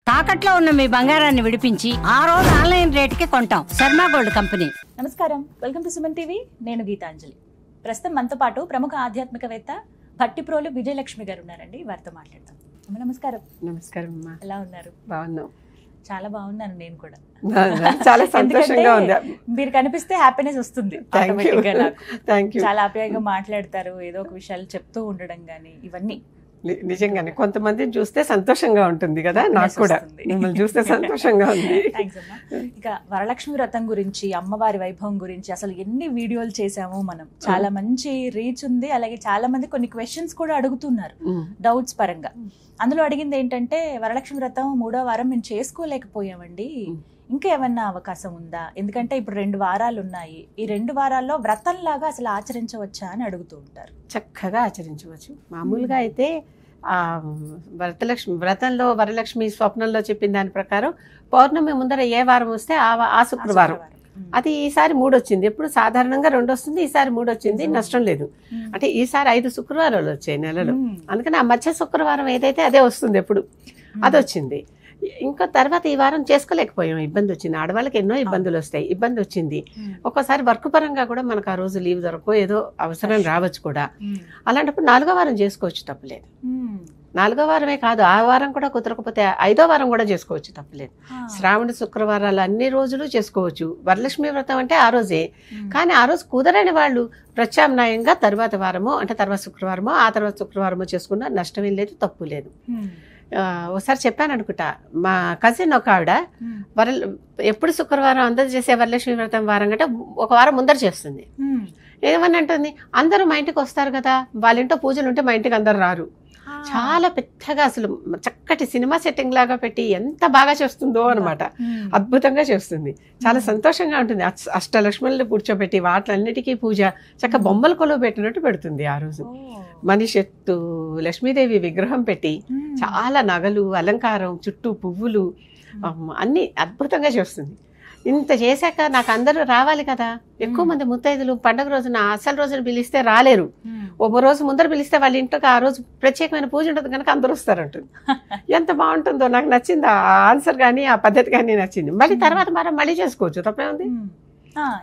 తాకట్లో ఉన్న మీ బంగారాన్ని విడిపించి ఆ రోజు ఆన్లైన్ రేటుకి కొంటాం. Sharma gold company. నమస్కారం, వెల్కమ్ టు సుమన్ టీవీ. నేను గీతాంజలి. ప్రస్తుతం మనతో పాటు ప్రముఖ ఆధ్యాత్మికవేత్త భట్టిప్రోలు విజయలక్ష్మి గారు ఉన్నారండి. వారితో మాట్లాడతాం. నమస్కారం. నమస్కారం. ఎలా ఉన్నారు? బాగున్నాం. చాలా బాగున్నాను నేను కూడా. చాలా సంతోషంగా ఉంది. మీరు కనిపిస్తే హ్యాపీనెస్ వస్తుంది. చాలా ఆప్యాయంగా మాట్లాడతారు, ఏదో ఒక విషయాలు చెప్తూ ఉండడం గానీ ఇవన్నీ నిజంగానే కొంతమందిని చూస్తే సంతోషంగా ఉంటుంది కదా. నాకు కూడా మిమ్మల్ని చూస్తే సంతోషంగా ఉంది. ఇక వరలక్ష్మి వ్రతం గురించి, అమ్మవారి వైభవం గురించి అసలు ఎన్ని వీడియోలు చేసామో మనం. చాలా మంచి రీచ్ ఉంది. అలాగే చాలా మంది కొన్ని క్వశ్చన్స్ కూడా అడుగుతున్నారు డౌట్స్ పరంగా. అందులో అడిగింది ఏంటంటే, వరలక్ష్మి వ్రతం 3వ వారం మేము చేసుకోలేకపోయామండి, ఇంకా ఏమన్నా అవకాశం ఉందా? ఎందుకంటే ఇప్పుడు 2 వారాలు ఉన్నాయి. ఈ 2 వారాల్లో వ్రతం లాగా అసలు ఆచరించవచ్చా అని అడుగుతూ ఉంటారు. చక్కగా ఆచరించవచ్చు. మామూలుగా అయితే వ్రతంలో వరలక్ష్మి స్వప్నంలో చెప్పిన దాని ప్రకారం పౌర్ణమి ముందర ఏ వారం వస్తే ఆ శుక్రవారం. అది ఈసారి 3 వచ్చింది. ఎప్పుడు సాధారణంగా 2 వస్తుంది, ఈసారి 3 వచ్చింది. నష్టం లేదు. అంటే ఈసారి 5 శుక్రవారాలు వచ్చాయి నెలలో. అందుకని ఆ మధ్య శుక్రవారం ఏదైతే అదే వస్తుంది ఎప్పుడు, అది వచ్చింది. ఇంకా తర్వాత ఈ వారం చేసుకోలేకపోయాం, ఇబ్బంది వచ్చింది. ఆడవాళ్ళకి ఎన్నో ఇబ్బందులు వస్తాయి, ఇబ్బంది వచ్చింది. ఒక్కోసారి వర్క్ పరంగా కూడా మనకు ఆ రోజు లీవ్ దొరకో, ఏదో అవసరం రావచ్చు కూడా. అలాంటప్పుడు 4వ వారం చేసుకోవచ్చు, తప్పలేదు. 4వ వారమే కాదు, ఆ వారం కూడా కుదరకపోతే 5వ వారం కూడా చేసుకోవచ్చు, తప్పలేదు. శ్రావణ శుక్రవారాలు అన్ని రోజులు చేసుకోవచ్చు. వరలక్ష్మి వ్రతం అంటే ఆ రోజే. కానీ ఆ రోజు కుదరని వాళ్ళు ప్రత్యామ్నాయంగా తర్వాత వారమో, అంటే తర్వాత శుక్రవారమో, ఆ తర్వాత శుక్రవారమో చేసుకున్నా నష్టమేం లేదు, తప్పు లేదు. ఒకసారి చెప్పాను అనుకుంటా, మా కజిన్ ఒక ఆవిడ ఎప్పుడు శుక్రవారం అందరూ చేసే వరలక్ష్మి వ్రతం వారం కంటే ఒక వారం ముందర చేస్తుంది. ఏమని అంటుంది, అందరూ మా ఇంటికి వస్తారు కదా, వాళ్ళ ఇంట్లో పూజలు ఉంటే మా ఇంటికి అందరు రారు. చాలా పెద్దగా అసలు చక్కటి సినిమా సెట్టింగ్ లాగా పెట్టి ఎంత బాగా చేస్తుందో అనమాట. అద్భుతంగా చేస్తుంది, చాలా సంతోషంగా ఉంటుంది. అష్టలక్ష్మణులు కూర్చోబెట్టి వాటిలన్నిటికీ పూజ చక్క బొమ్మల కొలువు పెట్టినట్టు పెడుతుంది. ఆ రోజు మనిషి ఎత్తు లక్ష్మీదేవి విగ్రహం పెట్టి చాలా నగలు, అలంకారం, చుట్టూ పువ్వులు అన్ని అద్భుతంగా చేస్తుంది. ఇంత చేశాక నాకు అందరూ రావాలి కదా, ఎక్కువ మంది ముత్తైదులు పండుగ రోజున అసలు రోజున పిలిస్తే రాలేరు. ఒక రోజు ముందర పిలిస్తే వాళ్ళ ఇంటికి ఆ రోజు ప్రత్యేకమైన పూజ ఉంటుంది కనుక అందరూ వస్తారంటుంది. ఎంత బాగుంటుందో, నాకు నచ్చింది ఆ ఆన్సర్ కానీ ఆ పద్ధతి కానీ నచ్చింది. మళ్ళీ తర్వాత మళ్ళీ చేసుకోవచ్చు, తప్పే ఉంది.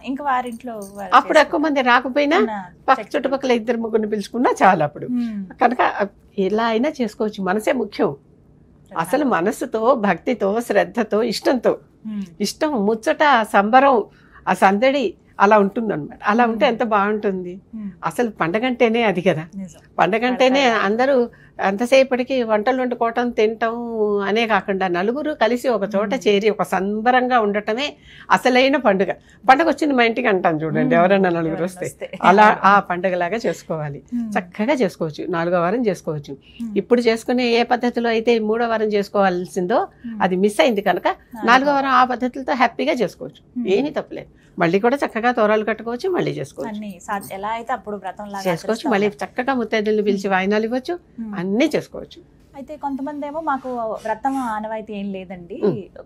ఇంకా వారింట్లో అప్పుడు ఎక్కువ మంది రాకపోయినా పక్క చుట్టుపక్కల 2-3 పిలుచుకున్నా చాలు అప్పుడు. కనుక ఎలా అయినా చేసుకోవచ్చు. మనసే ముఖ్యం. అసలు మనసుతో, భక్తితో, శ్రద్ధతో, ఇష్టంతో, ఇష్టం, ముచ్చట, సంబరం, ఆ సందడి అలా ఉంటుందన్నమాట. అలా ఉంటే ఎంత బాగుంటుంది. అసలు పండగంటేనే అది కదా. పండగంటేనే అందరూ అంతసేపటికి వంటలు వండుకోవటం, తినటం అనే కాకుండా నలుగురు కలిసి ఒక చోట చేరి ఒక సంబరంగా ఉండటమే అసలైన పండుగ. పండగ వచ్చింది మా ఇంటికి అంటాం చూడండి, ఎవరైనా నలుగురు వస్తే. అలా ఆ పండుగలాగా చేసుకోవాలి. చక్కగా చేసుకోవచ్చు. 4వ వారం చేసుకోవచ్చు. ఇప్పుడు చేసుకునే ఏ పద్ధతిలో అయితే 3వ వారం చేసుకోవాల్సిందో అది మిస్ అయింది కనుక 4వ వారం ఆ పద్ధతులతో హ్యాపీగా చేసుకోవచ్చు. ఏమీ తప్పలేదు. మళ్ళీ కూడా చక్కగా తోరాలు కట్టుకోవచ్చు, మళ్ళీ చేసుకోవచ్చు. మళ్ళీ చక్కగా ముత్తైదుల్ని పిలిచి వాయినాలు ఇవ్వచ్చు, అన్నీ చేసుకోవచ్చు. అయితే కొంతమంది ఏమో మాకు వ్రతం ఆనవాయితీ ఏం లేదండి,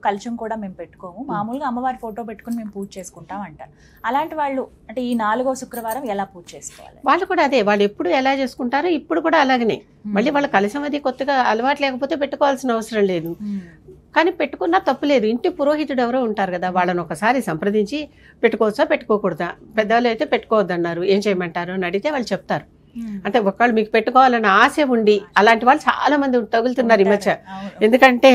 కలశం కూడా మేము పెట్టుకోము, మామూలుగా అమ్మవారి ఫోటో పెట్టుకుని మేము పూజ చేసుకుంటాం అంటారు. అలాంటి వాళ్ళు అంటే ఈ 4వ శుక్రవారం ఎలా పూజ చేసుకోవాలి? వాళ్ళు కూడా అదే, వాళ్ళు ఎప్పుడు ఎలా చేసుకుంటారో ఇప్పుడు కూడా అలాగనే. మళ్ళీ వాళ్ళ కలశం అది కొత్తగా అలవాటు లేకపోతే పెట్టుకోవాల్సిన అవసరం లేదు. కానీ పెట్టుకున్నా తప్పులేదు. ఇంటి పురోహితుడు ఎవరో ఉంటారు కదా, వాళ్ళని ఒకసారి సంప్రదించి పెట్టుకోవచ్చా పెట్టుకోకూడదా, పెద్దవాళ్ళు అయితే పెట్టుకోవద్దన్నారు, ఏం చేయమంటారు అని అడిగితే వాళ్ళు చెప్తారు. అంటే ఒకళ్ళు మీకు పెట్టుకోవాలన్న ఆశ ఉండి అలాంటి వాళ్ళు చాలా మంది తగులుతున్నారు ఈ మధ్య. ఎందుకంటే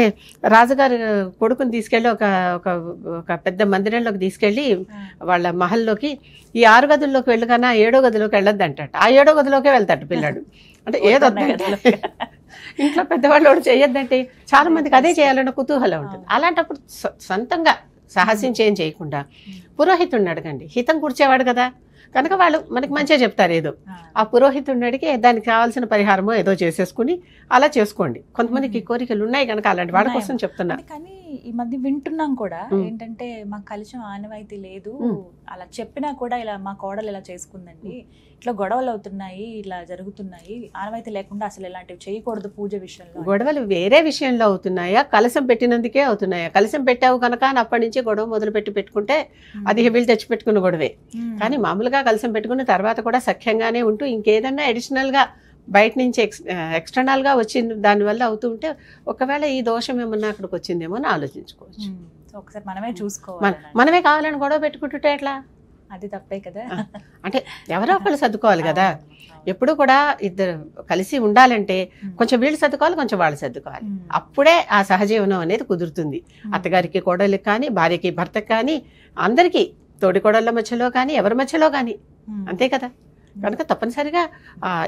రాజుగారు కొడుకుని తీసుకెళ్ళి ఒక పెద్ద మందిరంలోకి తీసుకెళ్ళి వాళ్ళ మహల్లోకి ఈ 6 గదుల్లోకి వెళ్ళకన్నా 7వ గదిలోకి వెళ్ళొద్దు అంటాడు. ఆ 7వ గదిలోకే వెళ్తాడు పిల్లాడు. అంటే ఏదో ఇంట్లో పెద్దవాళ్ళు చేయొద్దంటే చాలా మందికి అదే చేయాలన్న కుతూహలం ఉంటుంది. అలాంటప్పుడు సొంతంగా సాహసించి ఏం చేయకుండా పురోహితుడిని అడగండి. హితం కూర్చేవాడు కదా కనుక వాళ్ళు మనకి మంచిగా చెప్తారు. ఏదో ఆ పురోహితుడిని అడిగి దానికి కావాల్సిన పరిహారమో ఏదో చేసేసుకుని అలా చేసుకోండి. కొంతమందికి కోరికలు ఉన్నాయి కనుక అలాంటి వాడి కోసం చెప్తున్నా. కానీ ఈ మధ్య వింటున్నాం కూడా ఏంటంటే, మాకు కలశం ఆనవాయితీ లేదు, అలా చెప్పినా కూడా ఇలా మా కోడలు ఇలా చేసుకుందండి, ఇట్లా గొడవలు అవుతున్నాయి, ఇలా జరుగుతున్నాయి, ఆనవాయితీ లేకుండా అసలు ఇలాంటివి చేయకూడదు పూజ విషయంలో. గొడవలు వేరే విషయంలో అవుతున్నాయా, కలశం పెట్టినందుకే అవుతున్నాయా? కలశం పెట్టావు కనుక అప్పటి నుంచి గొడవ మొదలు పెట్టుకుంటే అది వీళ్ళు తెచ్చిపెట్టుకున్న గొడవే. కానీ మామూలుగా కలశం పెట్టుకున్న తర్వాత కూడా సఖ్యంగానే ఉంటూ ఇంకేదన్నా అడిషనల్ గా బయట నుంచి ఎక్స్టర్నల్గా వచ్చిన దానివల్ల అవుతూ ఉంటే ఒకవేళ ఈ దోషం ఏమన్నా అక్కడికి వచ్చిందేమో అని ఆలోచించుకోవచ్చు. సో ఒకసారి మనమే చూసుకోవాలి. మనమే కావాలని గొడవ పెట్టుకుంటుంటే ఎట్లా? అది తప్పే కదా. అంటే ఎవరో ఒకళ్ళు సర్దుకోవాలి కదా. ఎప్పుడు కూడా ఇద్దరు కలిసి ఉండాలంటే కొంచెం వీళ్ళు సర్దుకోవాలి, కొంచెం వాళ్ళు సర్దుకోవాలి. అప్పుడే ఆ సహజీవనం అనేది కుదురుతుంది. అత్తగారికి కోడలికి కానీ, భార్యకి భర్తకి కానీ, అందరికీ తోడి కోడళ్ళ మధ్యలో కానీ, ఎవరి మధ్యలో కానీ, అంతే కదా. కనుక తప్పనిసరిగా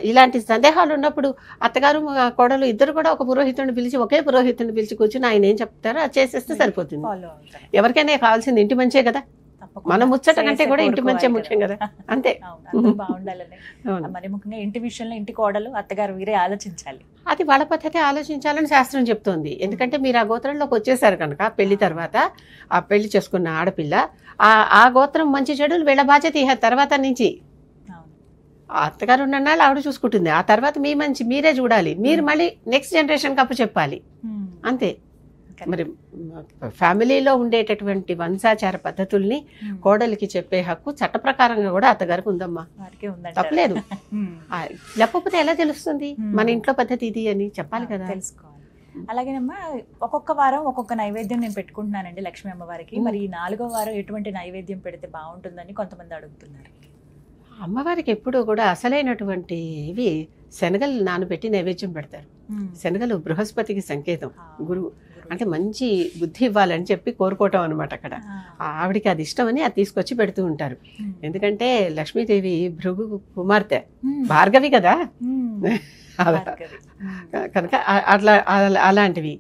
ఇలాంటి సందేహాలు ఉన్నప్పుడు అత్తగారు కోడలు ఇద్దరు కూడా ఒక పురోహితుడిని పిలిచి, ఒకే పురోహితుడిని పిలిచి కూర్చుని ఆయన ఏం చెప్తారో అది చేసేస్తే సరిపోతుంది. ఎవరికైనా కావాల్సింది ఇంటి మంచే కదా. మన ముచ్చట కంటే కూడా ఇంటి మంచి ముఖ్యం కదా. అంతే, బాగుండాలని. మరి ముఖ్యంగా ఇంటి విషయంలో ఇంటి కోడలు అత్తగారు వీరే ఆలోచించాలి. అది వాళ్ళ పద్ధతి ఆలోచించాలని శాస్త్రం చెప్తోంది. ఎందుకంటే మీరు ఆ గోత్రంలోకి వచ్చేసారు కనుక పెళ్లి తర్వాత ఆ పెళ్లి చేసుకున్న ఆడపిల్ల ఆ గోత్రం మంచి చెడులు వీళ్ళ బాధ్యత ఇహ తర్వాత నుంచి. అత్తగారు ఉన్నాళ్ళు ఆవిడ చూసుకుంటుంది. ఆ తర్వాత మీ మంచి మీరే చూడాలి. మీరు మళ్ళీ నెక్స్ట్ జనరేషన్కి అప్పు చెప్పాలి. అంతే. మరి ఫ్యామిలీలో ఉండేటటువంటి వంశాచార పద్ధతుల్ని కోడలికి చెప్పే హక్కు చట్ట ప్రకారంగా కూడా అత్తగారికి ఉందమ్మా. తప్పలేదు. చెప్పకపోతే ఎలా తెలుస్తుంది మన ఇంట్లో పద్ధతి ఇది అని? చెప్పాలి కదా, తెలుసుకోవాలి. అలాగేనమ్మా ఒక్కొక్క వారం ఒక్కొక్క నైవేద్యం నేను పెట్టుకుంటున్నానండి లక్ష్మీ అమ్మవారికి. మరి ఈ 4వ వారం ఎటువంటి నైవేద్యం పెడితే బాగుంటుందని కొంతమంది అడుగుతున్నారు. అమ్మవారికి ఎప్పుడు కూడా అసలైనటువంటి ఇవి శనగలు నానబెట్టి నైవేద్యం పెడతారు. శనగలు బృహస్పతికి సంకేతం, గురువు అంటే మంచి బుద్ధి ఇవ్వాలని చెప్పి కోరుకోవటం అనమాట. అక్కడ ఆవిడికి అది ఇష్టమని అది తీసుకొచ్చి పెడుతూ ఉంటారు. ఎందుకంటే లక్ష్మీదేవి భృగు కుమార్తె, భార్గవి కదా. కనుక అట్లా అలాంటివి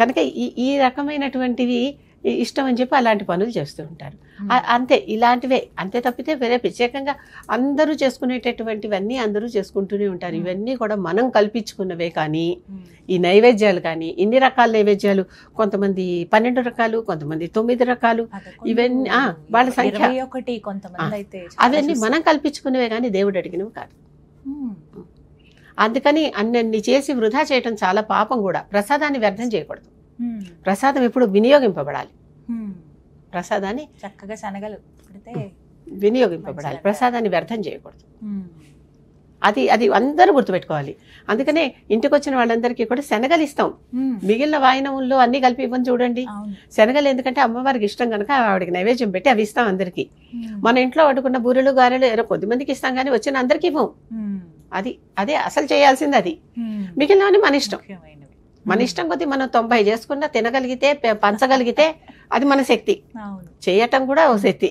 కనుక ఈ రకమైనటువంటివి ఇష్టం అని చెప్పి అలాంటి పనులు చేస్తూ ఉంటారు. అంతే, ఇలాంటివే. అంతే తప్పితే వేరే ప్రత్యేకంగా అందరూ చేసుకునేటటువంటివన్నీ అందరూ చేసుకుంటూనే ఉంటారు. ఇవన్నీ కూడా మనం కల్పించుకున్నవే. కానీ ఈ నైవేద్యాలు కానీ ఇన్ని రకాల నైవేద్యాలు, కొంతమంది 12 రకాలు, కొంతమంది 9 రకాలు, ఇవన్నీ వాళ్ళ సంఖ్య, అవన్నీ మనం కల్పించుకునేవే కానీ దేవుడు అడిగినవి కాదు. అందుకని అన్నీ చేసి వృధా చేయటం చాలా పాపం కూడా. ప్రసాదాన్ని వ్యర్థం చేయకూడదు. ప్రసాదం ఎప్పుడు వినియోగింపబడాలి. ప్రసాదాన్ని చక్కగా శనగలు వినియోగింపబడాలి. ప్రసాదాన్ని వ్యర్థం చేయకూడదు. అది అందరూ గుర్తుపెట్టుకోవాలి. అందుకనే ఇంటికి వచ్చిన వాళ్ళందరికీ కూడా శనగలు ఇస్తాం. మిగిలిన వాయినముల్లో అన్ని కలిపి ఇవ్వని చూడండి. శనగలు ఎందుకంటే అమ్మవారికి ఇష్టం కనుక ఆవిడకి నైవేద్యం పెట్టి అవి ఇస్తాం అందరికి. మన ఇంట్లో వండుకున్న బూరెలు గారెలు కొద్దిమందికి ఇస్తాం కానీ వచ్చిన అందరికి ఇవ్వం. అదే అసలు చేయాల్సింది. అది మిగిలినవన్నీ మన ఇష్టం. మన ఇష్టం కొద్దీ మనం 90 చేసుకున్నా తినగలిగితే, పంచగలిగితే అది మన శక్తి. చేయటం కూడా ఓ శక్తి.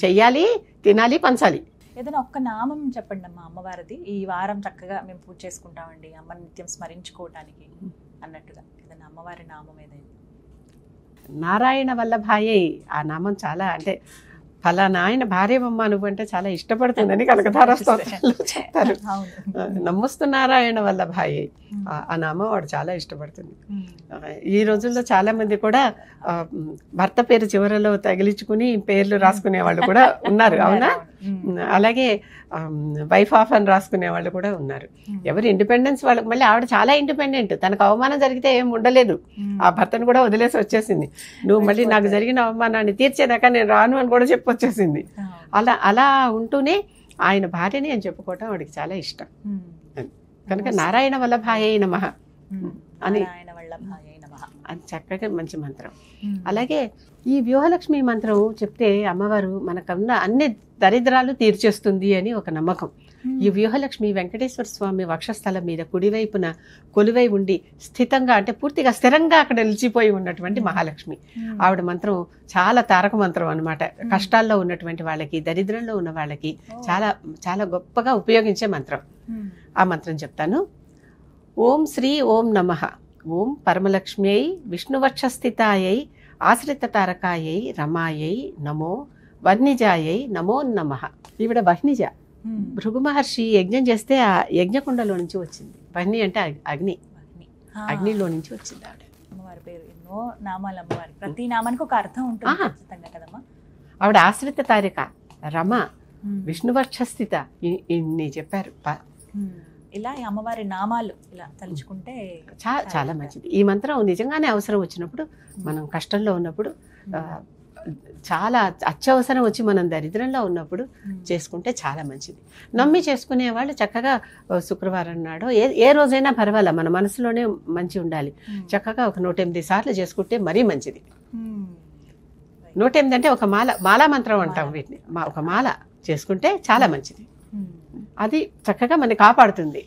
చెయ్యాలి, తినాలి, పంచాలి. ఏదైనా ఒక్క నామం చెప్పండి అమ్మా అమ్మవారిది. ఈ వారం చక్కగా మేము పూజ చేసుకుంటామండి అమ్మని నిత్యం స్మరించుకోవటానికి అన్నట్టుగా ఏదైనా అమ్మవారి నామం ఏదైనా. నారాయణ వల్లభాయే ఆ నామం చాలా, అంటే ఫలానా ఆయన భార్యమ్మ నువ్వు అంటే చాలా ఇష్టపడుతుందని కనకధార స్తోత్రంలో చెప్తారు. నమస్తు నారాయణ వల్లభాయే ఆ నామం వాడు చాలా ఇష్టపడుతుంది. ఈ రోజుల్లో చాలా మంది కూడా భర్త పేరు చివరలో తగిలించుకుని పేర్లు రాసుకునే వాళ్ళు కూడా ఉన్నారు. అవునా? అలాగే వైఫ్ ఆఫ్ అని రాసుకునే వాళ్ళు కూడా ఉన్నారు. ఎవరు ఇండిపెండెన్స్ వాళ్ళకి. మళ్ళీ ఆవిడ చాలా ఇండిపెండెంట్. తనకు అవమానం జరిగితే ఏం ఉండలేదు. ఆ భర్తను కూడా వదిలేసి వచ్చేసింది. నువ్వు మళ్ళీ నాకు జరిగిన అవమానాన్ని తీర్చేదాకా నేను రాను అని కూడా చెప్పి వచ్చేసింది. అలా ఉంటూనే ఆయన భార్యని అని చెప్పుకోవటం వాడికి చాలా ఇష్టం. కనుక నారాయణ వల్లభాయే నమః అని అది చక్కగా మంచి మంత్రం. అలాగే ఈ వ్యూహలక్ష్మి మంత్రం చెప్తే అమ్మవారు మనకున్న అన్ని దరిద్రాలు తీర్చేస్తుంది అని ఒక నమ్మకం. ఈ వ్యూహలక్ష్మి వెంకటేశ్వర స్వామి వక్షస్థలం మీద కుడివైపున కొలువై ఉండి స్థితంగా, అంటే పూర్తిగా స్థిరంగా అక్కడ నిలిచిపోయి ఉన్నటువంటి మహాలక్ష్మి. ఆవిడ మంత్రం చాలా తారక మంత్రం అన్నమాట. కష్టాల్లో ఉన్నటువంటి వాళ్ళకి, దరిద్రంలో ఉన్న వాళ్ళకి చాలా చాలా గొప్పగా ఉపయోగించే మంత్రం. ఆ మంత్రం చెప్తాను. ఓం శ్రీ ఓం నమః. ఓం పరమలక్ష్మ్యై విష్ణువక్షస్థితాయై ఆశ్రిత తారకాయై రమాయై నమో వహ్నిజాయై నమో నమః. ఈవిడ వహ్నిజ. భృగు మహర్షి యజ్ఞం చేస్తే ఆ యజ్ఞకుండలో నుంచి వచ్చింది. వహ్ని అంటే అగ్ని, అగ్నిలో నుంచి వచ్చింది ఆవిడ. అమ్మవారి పేరు ఎన్నో నామాలు అమ్మవారి. ప్రతి నామానికి ఒక అర్థం ఉంటుంది ఖచ్చితంగా కదమ్మా. ఆవిడ ఆశ్రిత తారిక, రమ, విష్ణువక్షస్థిత, ఇన్ని చెప్పారు. ఇలా అమ్మవారి నామాలు ఇలా తలుచుకుంటే చాలా మంచిది. ఈ మంత్రం నిజంగానే అవసరం వచ్చినప్పుడు, మనం కష్టంలో ఉన్నప్పుడు చాలా అత్యవసరం వచ్చి మనం దరిద్రంలో ఉన్నప్పుడు చేసుకుంటే చాలా మంచిది. నమ్మి చేసుకునే వాళ్ళు చక్కగా శుక్రవారం నాడు ఏ రోజైనా పర్వాలే, మన మనసులోనే మంచి ఉండాలి. చక్కగా ఒక 108 సార్లు చేసుకుంటే మరీ మంచిది. 108 అంటే ఒక మాలా మంత్రం అంటాం వీటిని. ఒక మాల చేసుకుంటే చాలా మంచిది. అది చక్కగా మనని కాపాడుతుంది.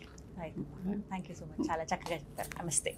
థ్యాంక్ యూ సో మచ్, చాలా చక్కగా చెప్పారు. నమస్తే.